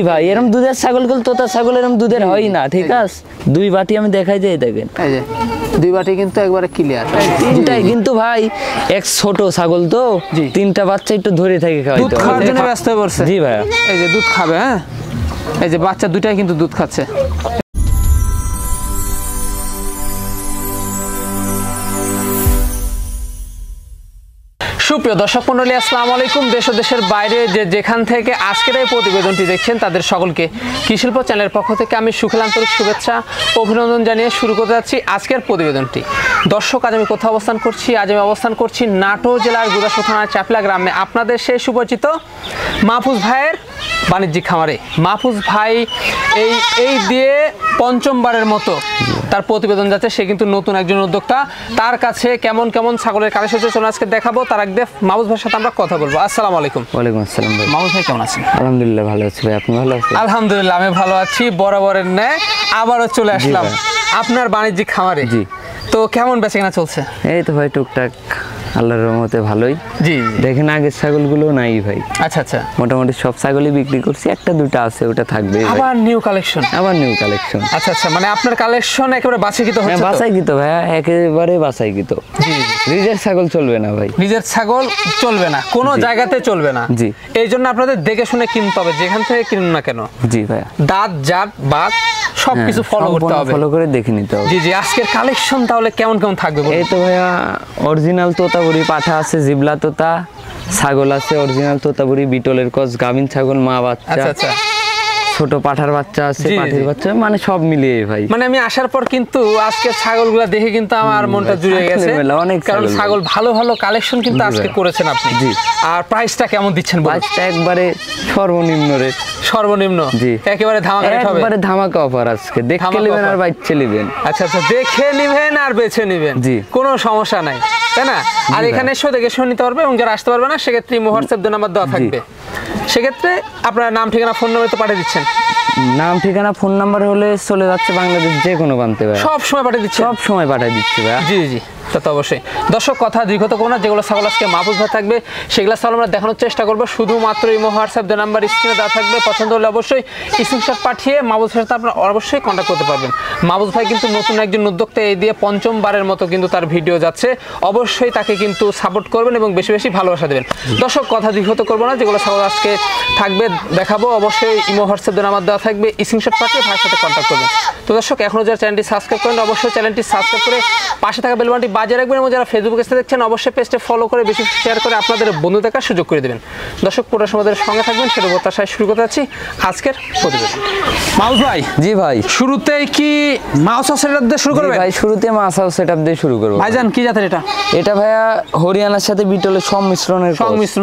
ভাই এরকম দুধের ছাগলগুলো তোতা ছাগল এরকম দুধের হয় না, ঠিক আছে? দুই বাটি আমি দেখাই যাই, দেখেন এই যে দুই বাটি কিন্তু একবারে ক্লিয়ার। তিনটাই কিন্তু ভাই এক ছোট ছাগল তো, তিনটা বাচ্চা একটু ধরে থাকে খাওয়াইতে দুধ খাওয়ার জন্য ব্যস্ত হয়ে পড়ছে। জি ভাই, এই যে দুধ খাবে। হ্যাঁ, এই যে বাচ্চা দুটাই কিন্তু দুধ খাচ্ছে। সুপ্রিয় দর্শক মণ্ডলী, আসসালামু আলাইকুম। দেশ ও দেশের বাইরে যেখান থেকে আজকের এই প্রতিবেদনটি দেখছেন তাদের সকলকে কৃষি শিল্প চ্যানেলের পক্ষ থেকে আমি সুখেল আন্তরিক শুভেচ্ছা অভিনন্দন জানিয়ে শুরু করতে যাচ্ছি আজকের প্রতিবেদনটি। দর্শক, আজ আমি কোথাও অবস্থান করছি? আজ আমি অবস্থান করছি নাটোর জেলার গুদাসপুর থানার চাপলা গ্রামে, আপনাদের সেই সুপরিচিত মাহফুজ ভাইয়ের বাণিজ্যিক খামারে। মাহফুজ ভাই এই দিয়ে পঞ্চমবারের মতো তার প্রতিবেদন যাচ্ছে। সে কিন্তু নতুন একজন উদ্যোক্তা। তার কাছে কেমন কেমন ছাগলের কালেকশন হচ্ছে চলুন আজকে দেখাবো। তার আগে মাহফুজ ভাইয়ের সাথে আমরা কথা বলবো। আসসালামু আলাইকুম। ওয়ালাইকুম আসসালাম ভাই। মাহফুজ ভাই কেমন আছেন? আলহামদুলিল্লাহ ভালো আছি ভাই, আপনি ভালো আছেন? আলহামদুলিল্লাহ আমি ভালো আছি। বরাবরের ন্যায় আবারও চলে আসলাম আপনার বাণিজ্যিক খামারে। জি, তো কেমন বেচাকেনা চলছে? এই তো ভাই টুকটাক আল্লাহর রহমতে ভালোই। জি, দেখেন আগের ছাগলগুলো নাই ভাই। আচ্ছা আচ্ছা, মোটামুটি সব ছাগলই বিক্রি করছি, একটা দুটো আছে, ওটা থাকবে। আবার নিউ কালেকশন? আবার নিউ কালেকশন। আচ্ছা আচ্ছা, মানে আপনার কালেকশন একেবারে বাছাইকৃত হচ্ছে? বাছাইকৃত ভাইয়া, একেবারে বাছাইকৃত। জি, নিজের ছাগল চলবে না ভাই, নিজের ছাগল চলবে না, কোনো জায়গাতে চলবে না। জি, এই জন্য আপনাদের দেখে শুনে কিনতে হবে, যেখান থেকে কিনুন না কেন। জি ভাইয়া, দাঁত জাত বাত সবকিছু ফলো করতে হবে, ফলো করে দেখে নিতে হবে। জি জি। আজকের কালেকশন তাহলে কেমন কেমন থাকবে? এই তো ভাইয়া অরিজিনাল তোতাপুরি পাঠা আছে, জিবলা তোতা ছাগল আছে, অরিজিনাল তোতাপুরি বিটলের কস, গাভিন ছাগল, মা বাচ্চা। আচ্ছা আচ্ছা, ছোট পাঠার বাচ্চা আছে, পাঠির বাচ্চা, মানে সব মিলিয়ে ভাই। মানে আমি আসার পর কিন্তু আজকে ছাগলগুলো দেখে কিন্তু আমার মনটা জুড়ে গেছে, অনেক কারণ ছাগল ভালো ভালো কালেকশন কিন্তু আজকে করেছেন আপনি। জি। আর প্রাইসটা কেমন দিচ্ছেন? প্রাইসটা একবারে সর্বনিম্ন রেট। সর্বনিম্ন? জি, একেবারে ধামাকা রেট হবে। একবারে ধামাকা অফার আজকে। দেখে নেবেন আর বাইচে নেবেন। আচ্ছা আচ্ছা, দেখে নেবেন আর বেছে নেবেন। জি, কোনো সমস্যা নাই, তাই না? আর এখানে এসে দেখে শুনে নিতে পারবে, এবং যারা আসতে পারবে না সেক্ষেত্রে হোয়াটসঅ্যাপ নাম্বার দেওয়া থাকবে। সেক্ষেত্রে আপনার নাম ঠিকানা ফোন নাম্বার তো পাঠিয়ে দিচ্ছেন? নাম ঠিকানা ফোন নাম্বার হলে চলে যাচ্ছে বাংলাদেশ যে কোনো প্রান্তে ভাই, সব সময় পাঠিয়ে দিচ্ছে? সব সময় পাঠিয়ে দিচ্ছে ভাই। জি জি, তা তো অবশ্যই। দর্শক, কথা দীর্ঘত করবো না, যেগুলো ছাগল আজকে মাহফুজ ভাই থাকবে সেগুলো ছাগল আমরা দেখানোর চেষ্টা করবো। শুধুমাত্র ইমো হোয়াটসঅ্যাপ নাম্বার স্ক্রিনে দেওয়া থাকবে। পছন্দ হলে অবশ্যই স্ক্রিনশট পাঠিয়ে মাহফুজ ভাইয়ের সাথে আপনারা অবশ্যই কন্ট্যাক্ট করতে পারবেন। মাহফুজ ভাই কিন্তু নতুন একজন উদ্যোক্তা, এই দিয়ে পঞ্চমবারের মতো কিন্তু তার ভিডিও যাচ্ছে। অবশ্যই তাকে কিন্তু সাপোর্ট করবেন এবং বেশি বেশি ভালোবাসা দেবেন। দর্শক, কথা দীর্ঘত করবো না, যেগুলো ছাগল আজকে থাকবে দেখাবো। অবশ্যই ইমো হোয়াটসঅ্যাপ নাম্বার দেওয়া থাকবে, স্ক্রিনশট পাঠিয়ে ভাইয়ের সাথে কন্ট্যাক্ট করবেন। তো দর্শক, এখনও যারা চ্যানেলটি সাবস্ক্রাইব করেন অবশ্যই চ্যানেলটি সাবস্ক্রাইব করে পাশে থাকা বেল বাটনটি বাজিয়ে রাখবেন, এবং যারা ফেসবুকে দেখছেন অবশ্যই পেজটা ফলো করে বেশি শেয়ার করে আপনাদের বন্ধু দেখার সুযোগ করে দেবেন। দর্শক, পুরো সমাজের সঙ্গে থাকবেন, সেটা প্রত্যাশায় শুরু করতে যাচ্ছি আজকের প্রতিবেদন। মাহফুজ ভাই। জি ভাই, শুরুতেই কি মাউস সেটআপ দিয়ে শুরু করবেন? ভাই শুরুতে মাসাও সেটআপ দিয়ে শুরু করব। ভাইজান কি জাতের এটা? এটা ভাইয়া হরিয়ানার সাথে বিটলের সংমিশ্রণ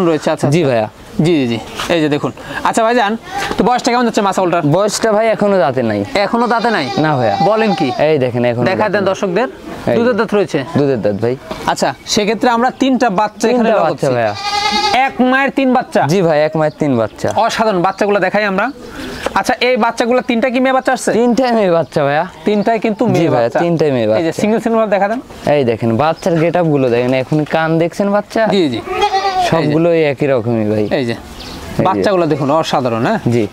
রয়েছে। আচ্ছা জি ভাইয়া, জি জি জি, এই যে দেখুন। আচ্ছা ভাইজান, তো বয়সটা কেমন যাচ্ছে মাসাউলটার? বয়সটা ভাই এখনো দাঁতে নাই। এখনো দাঁতে নাই? না ভাইয়া। বলেন কি? এই দেখেন, এখন দেখা দেন দর্শকদের, দুধের দাঁত রয়েছে। দুধের দাঁত ভাই। আচ্ছা, সেক্ষেত্রে আমরা তিনটা বাচ্চা এখানে রাখছি ভাইয়া। এক মায়ের তিন বাচ্চা? জি ভাই, এক মায়ের তিন বাচ্চা। অসাধারণ বাচ্চাগুলো দেখাই আমরা। আচ্ছা, এই বাচ্চাগুলো তিনটা কি মেয়ে বাচ্চা আসছে? তিনটাই মেয়ে বাচ্চা ভাইয়া। তিনটাই কিন্তু মেয়ে বাচ্চা? তিনটাই মেয়ে বাচ্চা। এই যে সিঙ্গেল সিঙ্গেল দেখা দেন। এই দেখেন বাচ্চার গেটআপ গুলো দেখেন, এখন কান দেখছেন বাচ্চা? জি জি, সবগুলোই একই রকমই ভাই। এই যে বাচ্চাগুলো দেখুন, অসাধারণ। হ্যাঁ জি,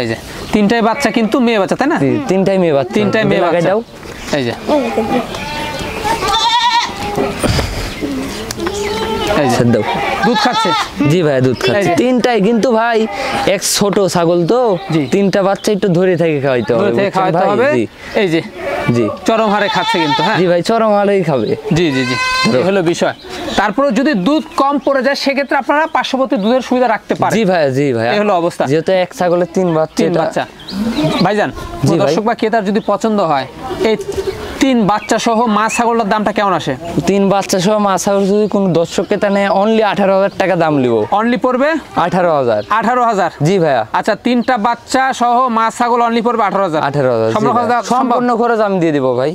এই যে তিনটাই বাচ্চা কিন্তু মেয়ে বাচ্চা, তাই না? তিনটাই মেয়ে বাচ্চা। তিনটাই মেয়ে বাচ্চা। এই যে দুধ খাচ্ছে? জি ভাই, দুধ খাচ্ছে। তিনটাই কিন্তু ভাই এক ছোট ছাগল তো, তিনটা বাচ্চা একটু ধরে থেকে খাওয়াইতে হবে। এই যে জি, চরম হারে খাচ্ছে কিন্তু। হ্যাঁ জি ভাই, চরম হারেই খাবে। জি জি জি, এই হলো বিষয়। তারপরে যদি দুধ কম পড়ে যায় সেক্ষেত্রে আপনারা পার্শ্ববর্তী দুধের সুবিধা রাখতে পারেন। জি ভাই, জি ভাই, এই হলো অবস্থা। যেহেতু এক ছাগলের তিন বাচ্চা। ভাইজান, দর্শক বা ক্রেতার যদি পছন্দ হয়, এই তিন বাচ্চা সহ মা ছাগলের দামটা কেমন আসে? তিন বাচ্চা সহ মা ছাগল যদি কোনো দর্শক ক্রেতা নেয়, অনলি 18,000 টাকা দাম নিব। অনলি পড়বে 18,000? 18,000? জি ভাইয়া। আচ্ছা, তিনটা বাচ্চা সহ মা ছাগল অনলি পড়বে 18,000? 18,000 সম্পূর্ণ খরচ আমি দিয়ে দিব ভাই।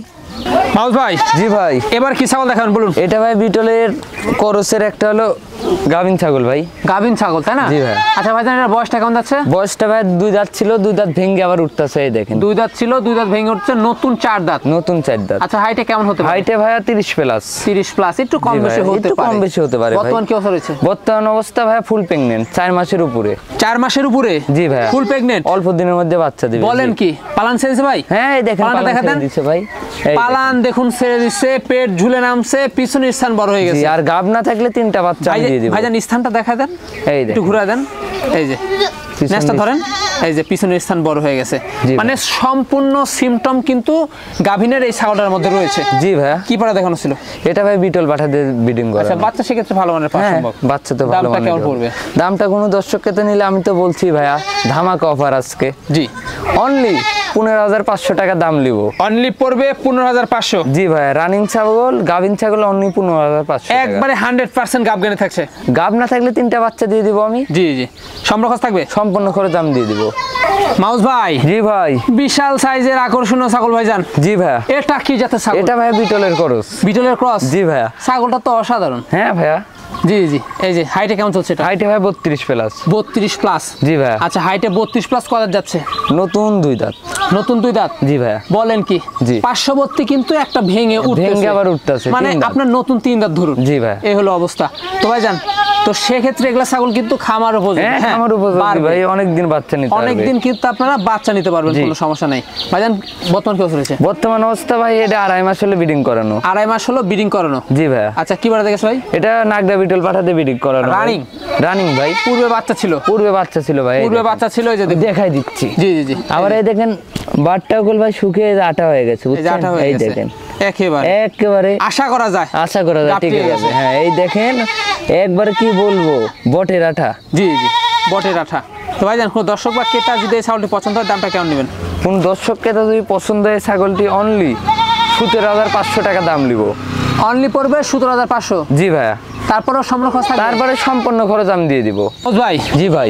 মাহফুজ ভাই। জি ভাই, এবার কি ছাগল দেখাবেন বলুন? এটা ভাই বিটলের করসের একটা হলো গাভিন ছাগল ভাই। গাভিন ছাগল তাই না? জি ভাই। আচ্ছা ভাইজান এর বয়সটা কেমন যাচ্ছে? বয়সটা ভাই 2 দাঁত ছিল, 2 দাঁত ভেঙে আবার উঠতেছে, এই দেখেন। 2 দাঁত ছিল, 2 দাঁত ভেঙে উঠছে, নতুন 4 দাঁত। নতুন 4 দাঁত। আচ্ছা হাইটে কেমন হতে পারে? হাইটে ভাইয়া 30 প্লাস। 30 প্লাস, একটু কম বেশি হতে পারে। কম বেশি হতে পারে ভাই। বর্তমান কি অবস্থা রয়েছে? বর্তমান অবস্থা ভাইয়া ফুল প্রেগন্যান্ট, 4 মাসের উপরে। 4 মাসের উপরে? জি ভাই। ফুল প্রেগন্যান্ট, অল্প দিনের মধ্যে বাচ্চা দিবে। বলেন কি? পালান ছেড়েছে ভাই? হ্যাঁ এই দেখেন পালানটা দেখা দেন দিছে ভাই। পালান দেখুন ছেড়ে দিচ্ছে, পেট ঝুলে নামছে, পিছনের স্থান বড় হয়ে গেছে। আর গাব না থাকলে 3টা বাচ্চা দিয়ে দিব। ভাইজান স্থানটা দেখা দেন, এই একটু ঘুরে দেন। এই যে নেসটা ধরেন, এই যে পিছনের স্থান বড় হয়ে গেছে, মানে সম্পূর্ণ সিমটম কিন্তু গাভিনের এই ছাগলটার মধ্যে রয়েছে। জি ভাই। কি পরে দেখানো ছিল? এটা ভাই বিটল পাঠা দিয়ে ব্রিডিং করা। আচ্ছা বাচ্চা সেক্ষেত্রে ভালো মানের পাওয়া সম্ভব? বাচ্চা তো ভালো মানের। দামটা কেমন পড়বে? দামটা কোনো দর্শককে তো নিলে আমি তো বলছি ভাইয়া ধামাকা অফার আজকে। জি অনলি 15,500 টাকা দাম নিব। অনলি পড়বে 15,500? জি ভাই। রানিং ছাগল, গাভিন ছাগল অনলি 15,500 টাকা। একবারে 100% গাব গেনে থাকছে। গাব না থাকলে 3টা বাচ্চা দিয়ে দিব আমি। জি জি সম্পূর্ণ খরচ থাকবে? সম্পূর্ণ খরচ দাম দিয়ে দিব। মাউস ভাই। জি ভাই। বিশাল সাইজের আকর্ষণীয় ছাগল ভাইজান। জি ভাইয়া। এটা কি জাতের ছাগল? এটা ভাইয়া বিটলের ক্রস। বিটলের ক্রস? জি ভাইয়া। ছাগলটা তো অসাধারণ। হ্যাঁ ভাইয়া। জি জি এই যে হাইটে কেমন চলছে এটা? হাইটে ভাই 32 প্লাস। 32 প্লাস? জি ভাইয়া। আচ্ছা হাইটে 32 প্লাস কত যাচ্ছে? নতুন 2 দাঁত। নতুন 2 দাঁত? জি ভাইয়া। বলেন কি? জি। পার্শ্ববর্তী কিন্তু একটা ভেঙে উঠতেছে, আবার উঠতেছে, মানে আপনার নতুন 3 দাঁত ধরুন। জি ভাইয়া। এই হলো অবস্থা। তো ভাইজান তো সেক্ষেত্রে এগুলা ছাগল কিন্তু খামার উপযোগী। হ্যাঁ খামার উপযোগী ভাই, অনেকদিন বাচ্চা নিতে পারবে। অনেকদিন কিন্তু আপনারা বাচ্চা নিতে পারবেন, কোনো সমস্যা নাই। ভাইজান বর্তমান কি হচ্ছে? বর্তমান অবস্থা ভাই এটা 2.5 মাস হলো ব্রিডিং করানো। 2.5 মাস হলো ব্রিডিং করানো? জি ভাইয়া। আচ্ছা কি বারে দেখেছ ভাই? এটা নাগদা বিটল পাঠাতে ব্রিডিং করানো। রানিং? রানিং ভাই। পূর্বে বাচ্চা ছিল? পূর্বে বাচ্চা ছিল ভাই। পূর্বে বাচ্চা ছিল, এই যে দেখাই দিচ্ছি। জি জি জি আবার এই দেখেন বাটটাগুল ভাই শুকিয়ে আটা হয়ে গেছে, বুঝছেন? এই দেখেন একেবারে আশা করা যায়, ঠিক আছে। হ্যাঁ এই দেখেন একবারে কি বলবো, বটের আঠা। জি জি বটের আঠা। তো ভাইজান কোন দর্শক বা ক্রেতা যদি এই ছাগলটি পছন্দ হয় দামটা কেমন নেবেন? কোন দর্শক ক্রেতা যদি পছন্দ হয় ছাগলটি অনলি 17,500 টাকা দাম নিব। অনলি পড়বে 17,500? জি ভাইয়া। তারপরেও সম্পূর্ণ খরচ থাকবে? তারপরে সম্পূর্ণ খরচ আমি দিয়ে দিব। ভাই। জি ভাই।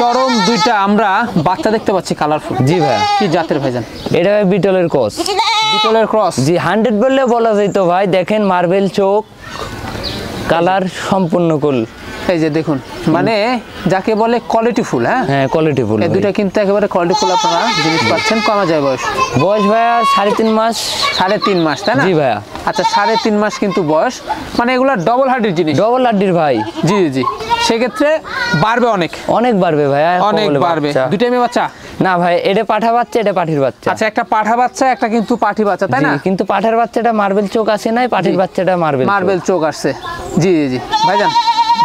চরম 2টা আমরা বাচ্চা দেখতে পাচ্ছি কালারফুল। জি ভাই। কি জাতের ভাইজান? এটা ভাই বিটলের ক্রস। বিটলের ক্রস? জি 100 বললে বলা যাইতো ভাই। দেখেন মার্বেল চোখ, কালার সম্পূর্ণ কুল। এই যে দেখুন, মানে যাকে বলে কোয়ালিটিফুল। হ্যাঁ কোয়ালিটিফুল। এই দুটো কিন্তু একেবারে কোয়ালিটিফুল আপনারা জিনিস পাচ্ছেন। কমা যায় বয়স? বয়স ভাইয়া 3.5 মাস। 3.5 মাস তাই না? জি ভাইয়া। আচ্ছা 3.5 মাস কিন্তু বয়স, মানে এগুলা ডবল হার্ডির জিনিস। ডবল হার্ডির ভাই। জি জি সেক্ষেত্রে বাড়বে অনেক বাড়বে ভাইয়া, অনেক বাড়বে। দুটো মেয়ে বাচ্চা? না ভাই এটা পাঠা বাচ্চা, এটা পাঠির বাচ্চা। আচ্ছা একটা পাঠা বাচ্চা, একটা কিন্তু পাঠি বাচ্চা তাই না? কিন্তু পাঠার বাচ্চাটা মার্বেল চোখ আসে নাই, পাঠির বাচ্চাটা মার্বেল চোখ আসছে। জি জি জি ভাইজান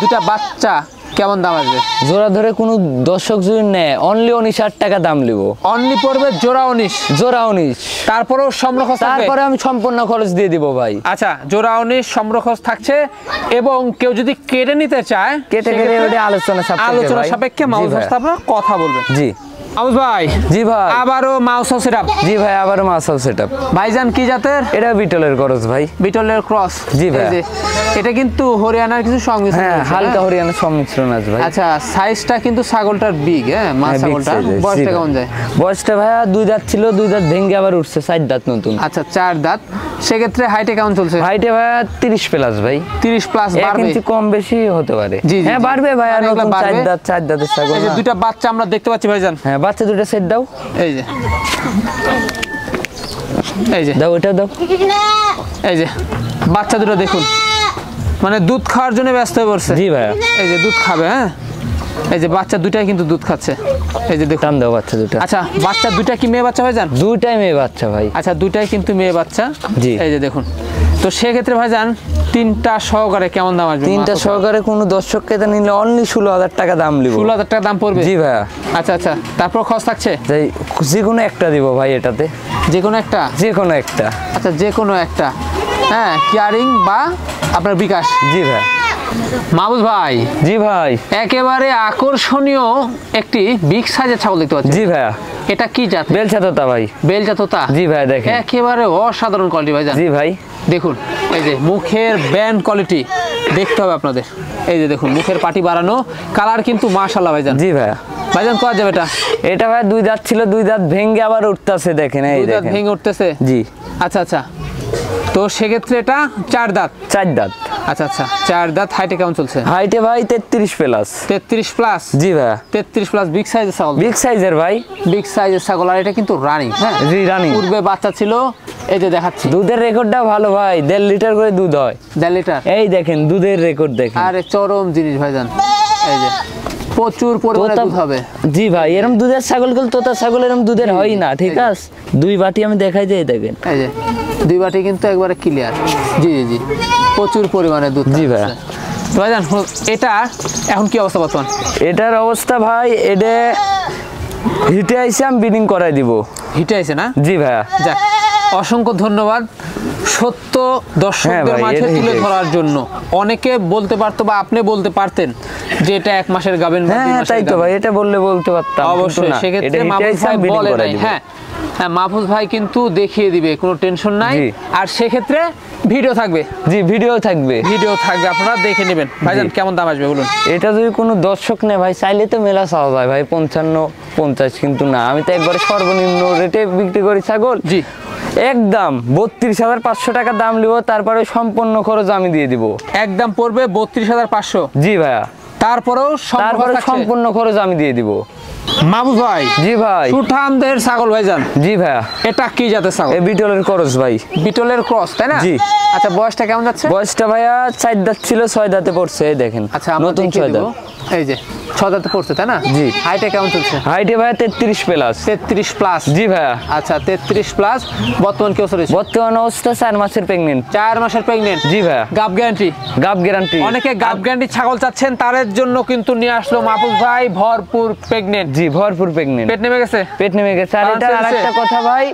দুটা বাচ্চা কেমন দাম আসবে? জোড়া ধরে কোনো দর্শক যদি নেয় অনলি 19,000 টাকা দাম নিব। অনলি পড়বে জোড়া 19? জোড়া 19। তারপরেও সম্পূর্ণ খরচ? তারপরে আমি সম্পূর্ণ খরচ দিয়ে দিব ভাই। আচ্ছা জোড়া 19 সম্পূর্ণ খরচ থাকছে, এবং কেউ যদি কেটে নিতে চায় কেটে আলোচনা সাপেক্ষে মাউস আপনারা কথা বলবেন। জি মাউস ভাই। জি ভাই। আবারও মাউস সেটআপ? জি ভাই আবারও মাউস সেটআপ। ভাইজান কি জাতের? এটা বিটলের ক্রস ভাই। বিটলের ক্রস? জি ভাই। এটা কিন্তু হরিয়ানার কিছু সংমিশ্রণ। হ্যাঁ হালকা হরিয়ানার সংমিশ্রণ আছে ভাই। আচ্ছা সাইজটা কিন্তু ছাগলটার বিগ। হ্যাঁ মা ছাগলটা। বয়সটা কেমন যায়? বয়সটা ভাইয়া 2 দাঁত ছিল, 2 দাঁত ভেঙে আবার উঠছে, 4 দাঁত নতুন। আচ্ছা 4 দাঁত। সেক্ষেত্রে হাইটে কেমন চলছে? হাইটে ভাইয়া 30 প্লাস ভাই। 30 প্লাস বাড়বে? কিন্তু কম বেশি হতে পারে। হ্যাঁ বাড়বে ভাইয়া, নতুন 4 দাঁতের ছাগল। এই যে দুটো বাচ্চা আমরা দেখতে পাচ্ছি ভাইজান। হ্যাঁ বাচ্চা দুটো সেট দাও। এই যে দাও, এটা দাও। এই যে বাচ্চা দুটো দেখুন, মানে দুধ খাওয়ার জন্য ব্যস্ত হয়ে পড়ছে। জি ভাইয়া। এই যে দুধ খাবে। হ্যাঁ এই যে বাচ্চা দুটাই কিন্তু দুধ খাচ্ছে। এই যে দেখুন দাও বাচ্চা দুটো। আচ্ছা বাচ্চা দুটা কি মেয়ে বাচ্চা ভাইজান? দুটাই মেয়ে বাচ্চা ভাই। আচ্ছা দুটাই কিন্তু মেয়ে বাচ্চা। জি। এই যে দেখুন, তো সেক্ষেত্রে ভাইজান 3টা সহকারে কেমন দাম আসবে? 3টা সহকারে কোনো দর্শক ক্রেতা নিলে অনলি 16,000 টাকা দাম নিব। 16,000 টাকা দাম পড়বে? জি ভাইয়া। আচ্ছা আচ্ছা তারপর খরচ থাকছে? যে কোনো একটা দিব ভাই এটাতে। যে কোনো একটা? যে কোনো একটা। আচ্ছা যে কোনো একটা। হ্যাঁ কেয়ারিং বা আপনার বিকাশ? জি ভাই। মাহবুব ভাই। জি ভাই। একেবারে আকর্ষণীয় একটি বিগ সাইজের ছাগল দেখতে পাচ্ছি। জি ভাইয়া। এটা কি জাত? বেলচা তোতা ভাই। বেলচা তোতা? জি ভাই দেখেন একেবারে অসাধারণ কোয়ালিটি ভাই। জি ভাই দেখুন এই যে মুখের ব্যান্ড কোয়ালিটি দেখতে হবে আপনাদের। এই যে দেখুন মুখের পাটি বাড়ানো, কালার কিন্তু মাশাআল্লাহ ভাইজান। জি ভাইয়া। ভাইজান কত যাবে এটা? এটা ভাই 2 দাঁত ছিল, 2 দাঁত ভেঙে আবার উঠতেছে, দেখেন এই দেখেন 2 দাঁত ভেঙে উঠতেছে। জি। আচ্ছা আচ্ছা তো সেক্ষেত্রে এটা 4 দাঁত। 4 দাঁত। আচ্ছা আচ্ছা 4 দাঁত। হাইটে কেমন চলছে? হাইটে ভাই 33 প্লাস। 33 প্লাস? জি ভাই 33 প্লাস। বিগ সাইজের ছাগল? বিগ সাইজের ভাই, বিগ সাইজের ছাগল। আর এটা কিন্তু রানিং। হ্যাঁ জি রানিং। পূর্বে বাচ্চা ছিল, এই যে দেখাচ্ছি। দুধের রেকর্ডটা ভালো ভাই, 1.5 লিটার করে দুধ হয়। 1.5 লিটার? এই দেখেন দুধের রেকর্ড দেখেন। আরে চরম জিনিস ভাইজান, এই যে প্রচুর পরিমাণে দুধ হবে। জি ভাই এরকম দুধের ছাগল গুলো, তোতা ছাগল এরকম দুধের হয় না, ঠিক আছে? 2 বাটি আমি দেখাই যাই দেখেন, এই যে 2 বাটি কিন্তু একবারে ক্লিয়ার। জি জি জি প্রচুর পরিমাণে দুধ। জি ভাই। ভাইজান এটা এখন কি অবস্থা বর্তমান? এটার অবস্থা ভাই, এটা হিটে আইসে আমি বিডিং করাই দিব। হিটে আইছে না? জি ভাইয়া। যাক অসংখ্য ধন্যবাদ সত্য দর্শকদের ভাই, মাঝে এটা তুলে হিটে ধরার জন্য। অনেকে বলতে পারতো বা আপনি বলতে পারতেন যে এটা 1 মাসের গাবেন বা 2 হ্যাঁ মাসের তাই তো গাবেন। ভাই, এটা বলতে পারতাম। অবশ্যই সেক্ষেত্রে মাহফুজ ভাই বলে নাই। হ্যাঁ হ্যাঁ মাহফুজ ভাই কিন্তু দেখিয়ে দিবে, কোনো টেনশন নাই। আর সেক্ষেত্রে ভিডিও থাকবে। জি ভিডিও থাকবে, ভিডিও থাকবে, আপনারা দেখে নেবেন। ভাইজান কেমন দাম আসবে বলুন? এটা যদি কোনো দর্শক নেয় ভাই, চাইলে তো মেলা চাওয়া যায় ভাই 55-50, কিন্তু না, আমি তো একবারে সর্বনিম্ন রেটে বিক্রি করি ছাগল। জি একদম 32,500 টাকা দাম নিব, তারপরে সম্পূর্ণ খরচ আমি দিয়ে দিব। একদম পড়বে 32,500? জি ভাইয়া। তারপরেও সম্পূর্ণ খরচ আমি দিয়ে দিব। মাহফুজ ভাই। জি ভাই। সুঠামদের ছাগল ভাইজান। জি ভাইয়া। এটা কি জাতের ছাগল? এই বিটলের ক্রস ভাই। বিটলের ক্রস তাই না? জি। আচ্ছা বয়সটা কেমন যাচ্ছে? বয়সটা ভাইয়া 4 দাঁত ছিল, 6 দাঁতে পড়ছে, এই দেখেন। আচ্ছা নতুন 6 দাঁত। এই যে 6 দাঁতে পড়ছে তাই না? জি। হাইটে কেমন চলছে? হাইটে ভাইয়া 33 প্লাস। 33 প্লাস? জি ভাইয়া। আচ্ছা 33 প্লাস। বর্তমান কি অবস্থা? বর্তমান অবস্থা 4 মাসের প্রেগনেন্ট। 4 মাসের প্রেগনেন্ট? জি ভাইয়া। গাব গ্যারান্টি? গাব গ্যারান্টি। অনেকে গাব গ্যারান্টি ছাগল চাচ্ছেন, তাদের জন্য কিন্তু নিয়ে আসলো মাহফুজ ভাই ভরপুর প্রেগনেন্ট। জি ভরপুর প্রেগনেন্ট। পেট নেমে গেছে? পেট নেমে গেছে। আর এটা আরেকটা কথা ভাই,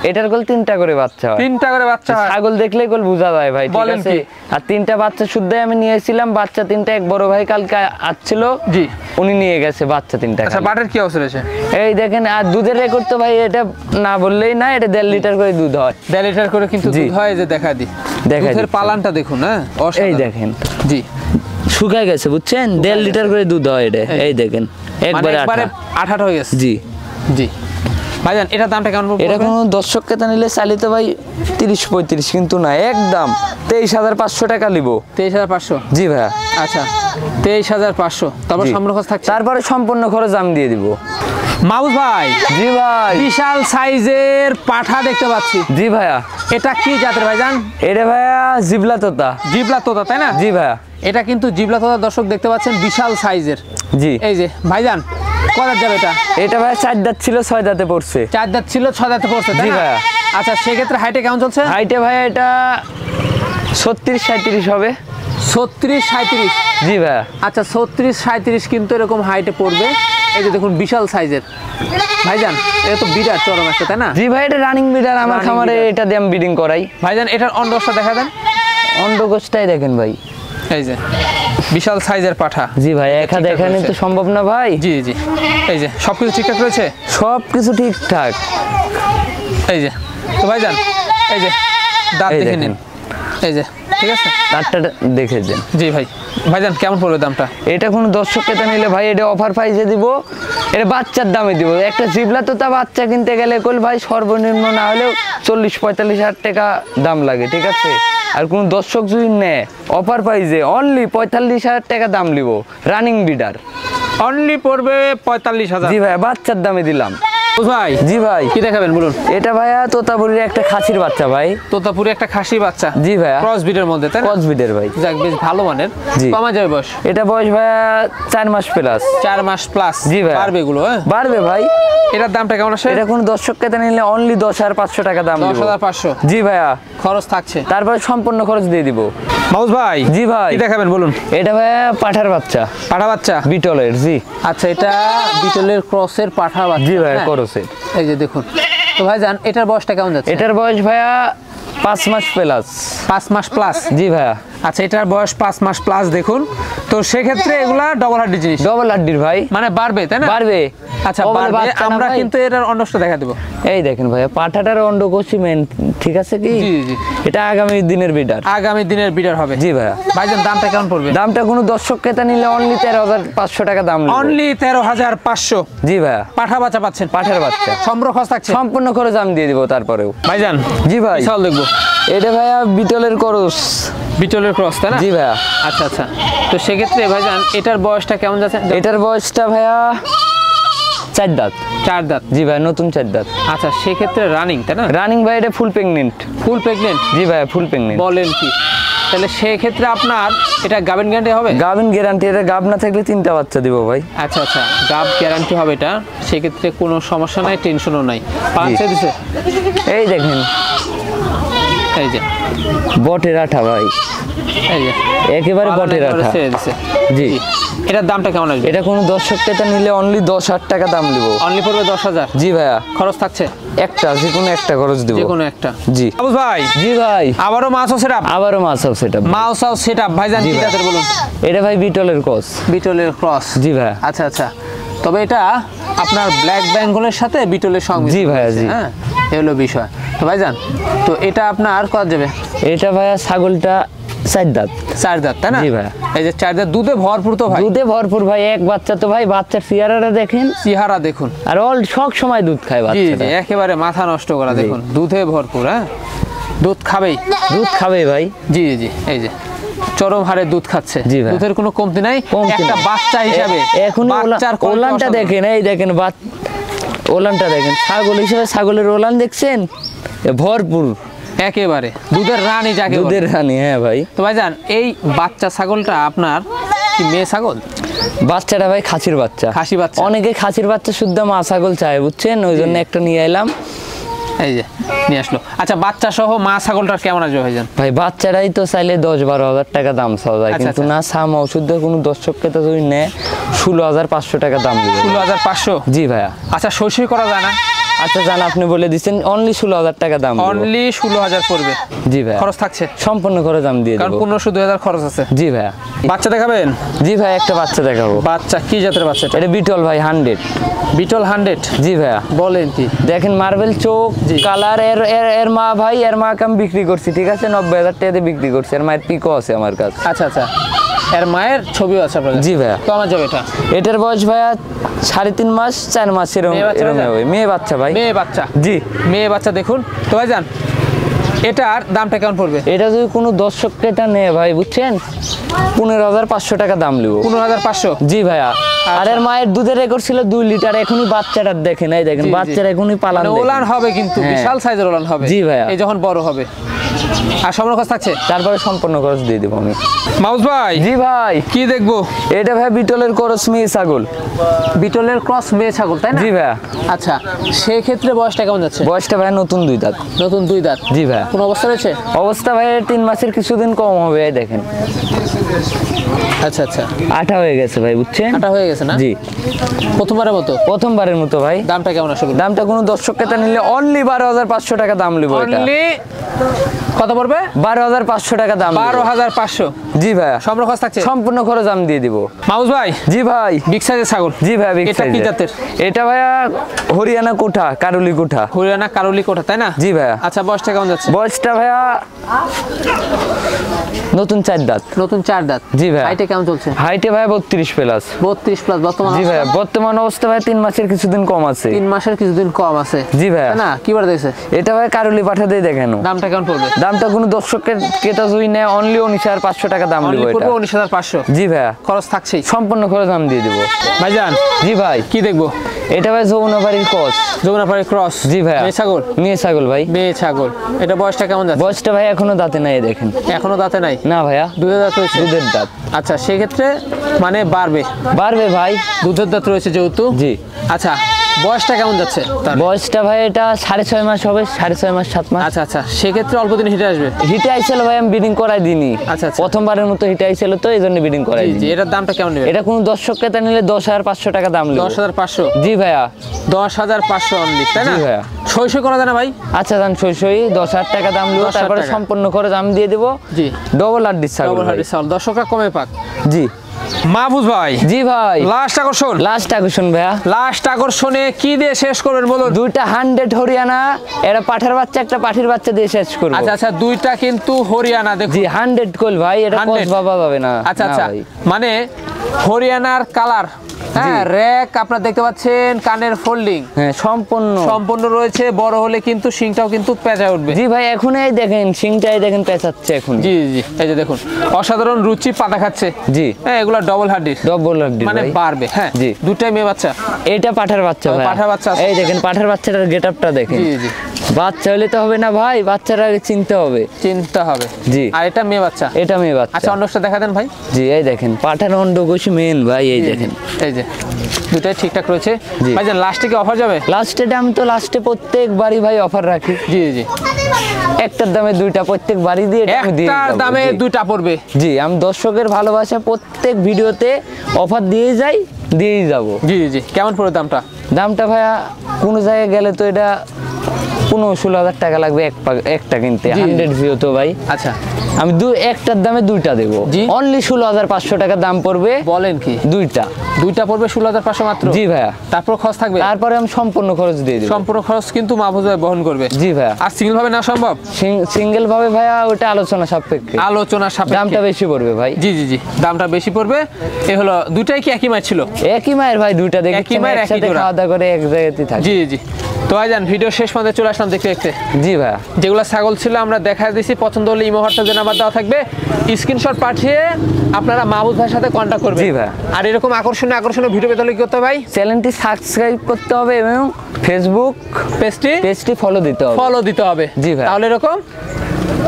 এটার গোল 3টা করে বাচ্চা হয়। 3টা করে বাচ্চা হয়? ছাগল দেখলেই গোল বোঝা যায় ভাই, ঠিক আছে? আর 3টা বাচ্চা শুদ্ধই আমি নিয়েছিলাম। বাচ্চা 3টা এক বড় ভাই কালকে আসছিল, জি উনি নিয়ে গেছে বাচ্চা 3টা। আচ্ছা বাটের কি অবস্থা রয়েছে? এই দেখেন। আর দুধের রেকর্ড তো ভাই এটা না বললেই না, এটা 1.5 লিটার করে দুধ হয়। 1.5 লিটার করে কিন্তু দুধ হয়। যে দেখা দি দুধের পালানটা দেখুন। হ্যাঁ এই দেখেন। জি শুকায় গেছে বুঝছেন, 1.5 লিটার করে দুধ হয় এটা। এই দেখেন একবারে আঠা হয়ে গেছে। জি জি ভাইজান এটার দামটা কেমন পড়বে? এটা কোনো দর্শক ক্রেতা নিলে চালিত ভাই 30-35, কিন্তু না, একদম 23,500 টাকা নিব। 23,500? জি ভাইয়া। আচ্ছা 23,500। তারপর সম্পূর্ণ খরচ থাকছে? তারপরে সম্পূর্ণ খরচ আমি দিয়ে দিব। মাহফুজ ভাই। জি ভাই। বিশাল সাইজের পাঠা দেখতে পাচ্ছি। জি ভাইয়া। এটা কি জাতের ভাইজান? এটা ভাইয়া জিবলা তোতা। জিবলা তোতা তাই না? জি ভাইয়া। এটা কিন্তু জিবলা তোতা দর্শক দেখতে পাচ্ছেন, বিশাল সাইজের। জি এই যে ভাইজান কত যাবে এটা? এটা ভাই 4 দাঁত ছিল, 6 দাঁতে পড়ছে। 4 দাঁত ছিল, 6 দাঁতে পড়ছে তাই জি না? ভাইয়া। আচ্ছা সেক্ষেত্রে হাইটে কেমন চলছে? হাইটে ভাইয়া এটা 36-37 হবে। 36-37? জি ভাইয়া। আচ্ছা 36-37 কিন্তু এরকম হাইটে পড়বে। এই যে দেখুন বিশাল সাইজের ভাইজান, এটা তো বিরাট চরম একটা তাই না? জি ভাই এটা রানিং বিডার, আমার খামারে এটা দিয়ে আমি ব্রিডিং করাই। ভাইজান এটার অন্ডকোষটা দেখা দেন। অন্ডকোষটাই দেখেন ভাই, এই যে বিশাল সাইজের পাঠা। জি ভাই একা দেখানো তো সম্ভব না ভাই। জি জি এই যে সবকিছু ঠিকঠাক রয়েছে? সবকিছু ঠিকঠাক। এই যে তো ভাইজান এই যে দাঁত দেখে নিন, এই যে ঠিক আছে দাঁতটা দেখে দেন। জি ভাই। ভাইজান কেমন পড়বে দামটা? এটা কোনো দর্শক ক্রেতা নিলে ভাই এটা অফার প্রাইসে দিব, এটা বাচ্চার দামে দিব। একটা জিবলা তোতা বাচ্চা কিনতে গেলে কল ভাই সর্বনিম্ন না হলেও 40-45 হাজার টাকা দাম লাগে, ঠিক আছে? আর কোন দর্শক যদি নেয় অফার প্রাইসে অনলি 45,000 টাকা দাম নিব। রানিং বিডার অনলি পড়বে 45,000। জি ভাই বাচ্চার দামে দিলাম। ভাই জি ভাই কি দেখাবেন বলুন? এটা ভাইয়া তোতাপুরির একটা খাসির বাচ্চা ভাই। তোতাপুরি একটা খাসি বাচ্চা? জি ভাইয়া। ক্রস ব্রিডের মধ্যে তাই না? ক্রস ব্রিডের ভাই। যাক বেশ ভালো মানের। জি। কমা যাবে বয়স? এটা বয়স ভাইয়া 4 মাস প্লাস। 4 মাস প্লাস? জি ভাই। পারবে এগুলো? হ্যাঁ পারবে ভাই। এটার দামটা কেমন আসে? এটা কোন দর্শক ক্রেতা নিলে অনলি 10,500 টাকা দাম দিব। 10,500? জি ভাইয়া। খরচ থাকছে? তারপরে সম্পূর্ণ খরচ দিয়ে দিব। মাহফুজ ভাই। জি ভাই কি দেখাবেন বলুন? এটা ভাইয়া পাঠার বাচ্চা। পাঠা বাচ্চা? বিটলের। জি আচ্ছা এটা বিটলের ক্রসের পাঠা বাচ্চা? জি ভাই ক্রসের। এই যে দেখুন তো ভাইজান এটার বয়সটা কেমন যাচ্ছে? এটার বয়স ভাইয়া 5 মাস প্লাস। 5 মাস প্লাস? জি ভাইয়া। আচ্ছা এটার বয়স 5 মাস প্লাস। দেখুন তো সেক্ষেত্রে এগুলা ডবল হাড্ডি জিনিস? ডবল হাড্ডির ভাই, মানে বাড়বে তাই না? বাড়বে। আচ্ছা বাড়বে। আমরা কিন্তু এটার অন্ডকোষটা দেখা দেব। এই দেখেন ভাইয়া পাঠাটার অন্ডকোষই মেন, ঠিক আছে কি? জি জি এটা আগামী দিনের বিডার। আগামী দিনের বিডার হবে? জি ভাইয়া। ভাইজান দামটা কেমন পড়বে? দামটা কোনো দর্শক ক্রেতা নিলে অনলি 13,500 টাকা দাম। অনলি 13,500? জি ভাইয়া। পাঠা বাচ্চা পাচ্ছেন? পাঠার বাচ্চা। সম্পূর্ণ খরচ থাকছে? সম্পূর্ণ খরচ আমি দিয়ে দিব তারপরেও। ভাইজান জি ভাই বিশাল দেখবো এটা ভাইয়া বিটলের ক্রস। বিটলের ক্রস তাই না? জি ভাইয়া। আচ্ছা আচ্ছা, তো সেক্ষেত্রে ভাইজান এটার বয়সটা কেমন যাচ্ছে? এটার বয়সটা ভাইয়া 4 দাঁত। 4 দাঁত। জি ভাই, নতুন 4 দাঁত। আচ্ছা, সেক্ষেত্রে রানিং তাই না? রানিং ভাই, এটা ফুল প্রেগনেন্ট। ফুল প্রেগনেন্ট? জি ভাইয়া, ফুল প্রেগনেন্ট। বলেন কি? তাহলে সেক্ষেত্রে আপনার এটা গাবেন গ্যারান্টি হবে? গাবেন গ্যারান্টি, এটা গাব না থাকলে 3টা বাচ্চা দিব ভাই। আচ্ছা আচ্ছা, গাব গ্যারান্টি হবে এটা, সেক্ষেত্রে কোনো সমস্যা নাই, টেনশনও নাই। পাঁচে দিছে এই দেখেন, এই যে বটের আঠা ভাই, এই যে একেবারে বটের আঠা। জি। এটার দামটা কেমন আসবে? এটা কোনো দর্শক ক্রেতা নিলে অনলি 10,000 টাকা দাম দিব। অনলি পড়বে 10,000? জি ভাইয়া। খরচ থাকছে? একটা, যে কোনো একটা খরচ দিব। যে কোনো একটা? জি। আবু ভাই। জি ভাই। আবারও মাছও সেটআপ? আবারও মাছও সেটআপ। মাছও সেটআপ ভাইজান, কি জাতের বলুন? এটা ভাই বিটলের ক্রস। বিটলের ক্রস? জি ভাই। আচ্ছা আচ্ছা, তবে এটা আপনার ব্ল্যাক বেঙ্গলের সাথে বিটলের সঙ্গে। জি ভাইয়া, জি। হ্যাঁ, এই হলো বিষয়। তো ভাইজান, তো এটা আপনার কত যাবে? এটা ভাইয়া ছাগলটা 4 দাঁত। 4 দাঁত তাই না? জি ভাই। এই যে 4 দাঁত, দুধে ভরপুর তো ভাই? দুধে ভরপুর ভাই, এক বাচ্চা তো ভাই, বাচ্চার চেহারাটা দেখেন, চেহারা দেখুন, আর সব সময় দুধ খায় জি বাচ্চাটা। জি, একেবারে মাথা নষ্ট করা, দেখুন দুধে ভরপুর। হ্যাঁ, দুধ খাবেই, দুধ খাবে ভাই। জি জি, এই যে চরম হারে দুধ খাচ্ছে। জি ভাই। দুধের কোনো কমতি নাই একটা বাচ্চা হিসাবে। এখন বাচ্চার ওলানটা দেখেন, এই দেখেন ওলানটা দেখেন, ছাগল হিসেবে ছাগলের ওলান দেখছেন, ভরপুর, একেবারে দুধের রানী যাকে বলে। দুধের রানী, হ্যাঁ ভাই। তো ভাইজান, এই বাচ্চা ছাগলটা আপনার কি মেয়ে ছাগল? বাচ্চাটা ভাই খাসির বাচ্চা। খাসি বাচ্চা? অনেকে খাসির বাচ্চা শুদ্ধ মা ছাগল চায়, বুঝছেন, ওই জন্য একটা নিয়ে এলাম। এই যে নিয়ে আসলো। আচ্ছা, বাচ্চা সহ মা ছাগলটার কেমন আসবে ভাইজান? ভাই বাচ্চাটাই তো চাইলে 10-12 হাজার টাকা দাম চাওয়া যায়, কিন্তু না সাম ওষুধ কোনো দর্শক ক্রেতা যদি নেয় 16,500 টাকা দাম দিবে। 16,500? জি ভাইয়া। আচ্ছা, সই করা যায় না? আচ্ছা জান, আপনি বলে দিচ্ছেন অনলি 16,000 টাকা দাম। অনলি 16,000 পড়বে? জি ভাই। খরচ থাকছে? সম্পূর্ণ করে দাম দিয়ে দেব, কারণ 15-2,000 খরচ আছে। জি ভাইয়া। বাচ্চা দেখাবেন? জি ভাই, একটা বাচ্চা দেখাবো। বাচ্চা কি জাতের বাচ্চা এটা? এটা বিটল ভাই 100। বিটল 100? জি ভাইয়া। বলেন কি? দেখেন মার্বেল চোখ, কালার। এর মা ভাই, এর মাকে আমি বিক্রি করছি, ঠিক আছে, 90,000 টাকাতে বিক্রি করছি। এর মায়ের পিকও আছে আমার কাছে। আচ্ছা আচ্ছা, এর মায়ের ছবিও আছে আপনার? জি ভাইয়া। কেমন যাবে এটা? এটার বয়স ভাইয়া 3.5 মাস 4 মাস এরকম হবে। মেয়ে বাচ্চা ভাই। মেয়ে বাচ্চা? জি, মেয়ে বাচ্চা। দেখুন তো ভাইজান, এটার দামটা কেমন পড়বে? এটা যদি কোনো দর্শক ক্রেতা নেয় ভাই, বুঝছেন, 15,500 টাকা দাম লিব। 15,500? জি ভাইয়া। আর এর মায়ের দুধের রেকর্ড ছিল 2 লিটার। এখনই বাচ্চাটা দেখেন, এই দেখেন বাচ্চারা এখনই পালান। ওলান হবে কিন্তু, বিশাল সাইজের ওলান হবে। জি ভাইয়া। এই যখন বড় হবে। আর সম্পূর্ণ খরচ থাকছে? তারপরে সম্পূর্ণ খরচ দিয়ে দেবো আমি। মাউস ভাই। জি ভাই। কি দেখবো? এটা ভাই বিটলের ক্রস মেয়ে ছাগল। বিটলের ক্রস মেয়ে ছাগল তাই না? জি ভাইয়া। আচ্ছা, সেই ক্ষেত্রে বয়সটা কেমন যাচ্ছে? বয়সটা ভাই নতুন 2 দাঁত। নতুন 2 দাঁত? জি ভাইয়া। কোন অবস্থা রয়েছে? অবস্থা ভাই 3 মাসের কিছুদিন কম হবে, এই দেখেন। আচ্ছা আচ্ছা, আঠা হয়ে গেছে ভাই, বুঝছেন। আঠা হয়ে গেছে না? জি। প্রথমবারের মতো? প্রথমবারের মতো ভাই। দামটা কেমন আসবে? দামটা কোনো দর্শক ক্রেতা নিলে অনলি 12,500 টাকা দাম লিব। অনলি কত পড়বে? 12,500 টাকা দাম। 12,500? জি ভাইয়া। সম্পূর্ণ খরচ থাকছে? সম্পূর্ণ খরচ আমি দিয়ে দিব। মাউস ভাই। জি ভাই। বিগ সাইজের ছাগল? জি ভাই, বিগ এটা কি জাতের? এটা ভাইয়া হরিয়ানা কোঠা, কারুলি কোঠা। হরিয়ানা কারুলি কোঠা তাই না? জি ভাইয়া। আচ্ছা, বয়সটা কেমন যাচ্ছে? বয়সটা ভাইয়া নতুন 4 দাঁত। নতুন 4 দাঁত? জি ভাইয়া। হাইটে কেমন চলছে? হাইটে ভাইয়া 32 প্লাস। 32 প্লাস বর্তমান? জি ভাইয়া। বর্তমান অবস্থা ভাই 3 মাসের কিছুদিন কম আছে। 3 মাসের কিছুদিন কম আছে? জি ভাইয়া। না, কি বার দিয়েছে? এটা ভাই কারুলি পাঠা দিয়ে দেখানো। দামটা কেমন পড়বে? দামটা কোনো দর্শকের ক্রেতা যদি নেয় অনলি 19,500 টাকা দাম লিব। এটা 19,500? জি ভাইয়া। খরচ থাকছেই? সম্পূর্ণ খরচ আমি দিয়ে দেবো ভাইজান। জি ভাই। কি দেখবো? এটা ভাই যমুনাপাড়ির ক্রস। যমুনাপাড়ির ক্রস? জি ভাইয়া। মেয়ে ছাগল? মেয়ে ছাগল ভাই। মেয়ে ছাগল। এটা বয়সটা কেমন যাচ্ছে? বয়সটা ভাই এখনো দাঁতে নাই, দেখেন। এখনো দাঁতে নাই? না ভাইয়া। দুধের দাঁত রয়েছে? দুধের দাঁত। আচ্ছা, সেক্ষেত্রে মানে বাড়বে? বাড়বে ভাই। দুধের দাঁত রয়েছে যেহেতু। জি। আচ্ছা, বয়সটা কেমন যাচ্ছে তার? বয়সটা ভাই এটা 6.5 মাস হবে, 6.5 মাস 7 মাস। আচ্ছা আচ্ছা, সেক্ষেত্রে অল্প দিন হিটে আসবে? হিটে আইছিল ভাই, আমি বিডিং করাই দিইনি। আচ্ছা আচ্ছা, প্রথমবারের মতো হিটে আইছিল তো, এই জন্য বিডিং করাই জি জি। দিইনি। এটার দামটা কেমন নেবে? এটা কোনো দর্শক ক্রেতা নিলে 10,500 টাকা দাম লিব। 10,500? জি ভাইয়া। 10,500 অনলি তাই না? জি ভাইয়া। সই করা যায় না ভাই? আচ্ছা জান, সই 10,000 টাকা দাম লিব। 10,000 তারপরে টাকা। সম্পূর্ণ খরচ আমি দিয়ে দেব। জি। ডবল হাড্ডি ছাগল। ডবল হাড্ডি ছাগল, দর্শকরা কমে পাক। জি। মাহফুজ ভাই। জি ভাই। লাস্ট আকর্ষণ? লাস্ট আকর্ষণ ভাইয়া। লাস্ট আকর্ষণে কি দিয়ে শেষ করবেন বলুন? 2টা 100 হরিয়ানা, এটা পাঠার বাচ্চা, একটা পাঠির বাচ্চা দিয়ে শেষ করব। আচ্ছা আচ্ছা, 2টা কিন্তু হরিয়ানা। দেখুন জি, 100 কল ভাই, এটা 100 কস বাবা পাবে না। আচ্ছা না আচ্ছা, ভাই। মানে হরিয়ানার কালার হ্যাঁ, র‍্যাক আপনারা দেখতে পাচ্ছেন, কানের ফোল্ডিং হ্যাঁ সম্পূর্ণ রয়েছে। বড় হলে কিন্তু শিংটাও কিন্তু পেঁচা উঠবে। জি ভাই, এখন এই দেখেন শিংটাই দেখেন পেঁচাচ্ছে এখন। জি জি, এই যে দেখুন অসাধারণ রুচি, পাতা খাচ্ছে। জি হ্যাঁ, এগুলা ডবল হাড্ডির মানে বাড়বে। হ্যাঁ জি, দুটাই মেয়ে বাচ্চা। এটা পাঠার বাচ্চা ভাই, পাঠার বাচ্চা। এই দেখেন পাঠার বাচ্চাটার গেটআপটা দেখেন। জি জি, বাচ্চা হলে তো হবে না ভাই, বাচ্চাটা আগে চিনতে হবে। জি, আর এটা মেয়ে বাচ্চা। এটা মেয়ে বাচ্চা। আচ্ছা, অন্ডটা দেখা দেন ভাই। জি, এই দেখেন পাঠার অন্ডকোষ মেন ভাই, এই দেখেন। এই যে দুটাই ঠিকঠাক রয়েছে ভাই। জান লাস্টে কি অফার যাবে? আমি তো লাস্টে প্রত্যেকবারই ভাই অফার রাখি। জি জি, একটার দামে দুইটা প্রত্যেক বাড়ি দিয়ে একটার দামে দুইটা পড়বে। জি, আমি দর্শকের ভালোবাসা প্রত্যেক ভিডিওতে অফার দিয়েই যাব। জি জি, কেমন পড়বে দামটা ভাইয়া কোনো জায়গায় গেলে তো এটা 15-16,000 টাকা লাগবে একটা কিনতে। 100 ভিউ তো ভাই। আচ্ছা, আমি একটার দামে দুইটা দেবো। অনলি 16,500 টাকা দাম পড়বে। বলেন কি? দুইটা পড়বে 16,500 মাত্র? জি ভাইয়া। তারপর খরচ থাকবে? তারপরে আমি সম্পূর্ণ খরচ দিয়ে দেব। সম্পূর্ণ খরচ কিন্তু মাহফুজ ভাই বহন করবে? জি ভাইয়া। আর সিঙ্গেল ভাবে না সম্ভব? সিঙ্গেল ভাবে ভাইয়া ওটা আলোচনা সাপেক্ষে। দামটা বেশি পড়বে ভাই। জি জি জি, দামটা বেশি পড়বে। এই হলো দুইটাই কি একই মায়ের ছিল? একই মায়ের ভাই, দুইটা দেখি একই মায়ের, একসাথে খাওয়া দাওয়া করে এক জায়গাতেই থাকে। জি জি, তো ভাইজান ভিডিও শেষ পর্যন্ত চলে আসলাম দেখতে। জি ভাইয়া, যেগুলো ছাগল ছিল আমরা দেখা দিয়েছি, পছন্দ হলে ইমো হোয়াটসঅ্যাপ নাম্বার দেওয়া থাকবে, স্ক্রিনশট পাঠিয়ে আপনারা মাহবুব ভাইয়ের সাথে কন্ট্যাক্ট করবেন। জি ভাই। আর এরকম আকর্ষণীয় ভিডিও পেতে হলে কি করতে হবে ভাই? চ্যানেলটি সাবস্ক্রাইব করতে হবে এবং ফেসবুক পেজটি ফলো দিতে হবে। জি ভাই, তাহলে এরকম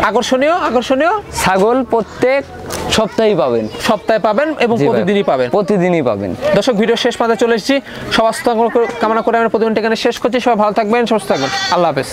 আকর্ষণীয় ছাগল প্রত্যেক সপ্তাহে পাবেন এবং প্রতিদিনই পাবেন। দর্শক, ভিডিও শেষ পর্যন্ত চলে এসেছি। সবার কামনা করে আমরা প্রতিদিন এখানে শেষ করছি। সবাই ভালো থাকবেন, সুস্থ থাকবেন। আল্লাহ হাফেজ।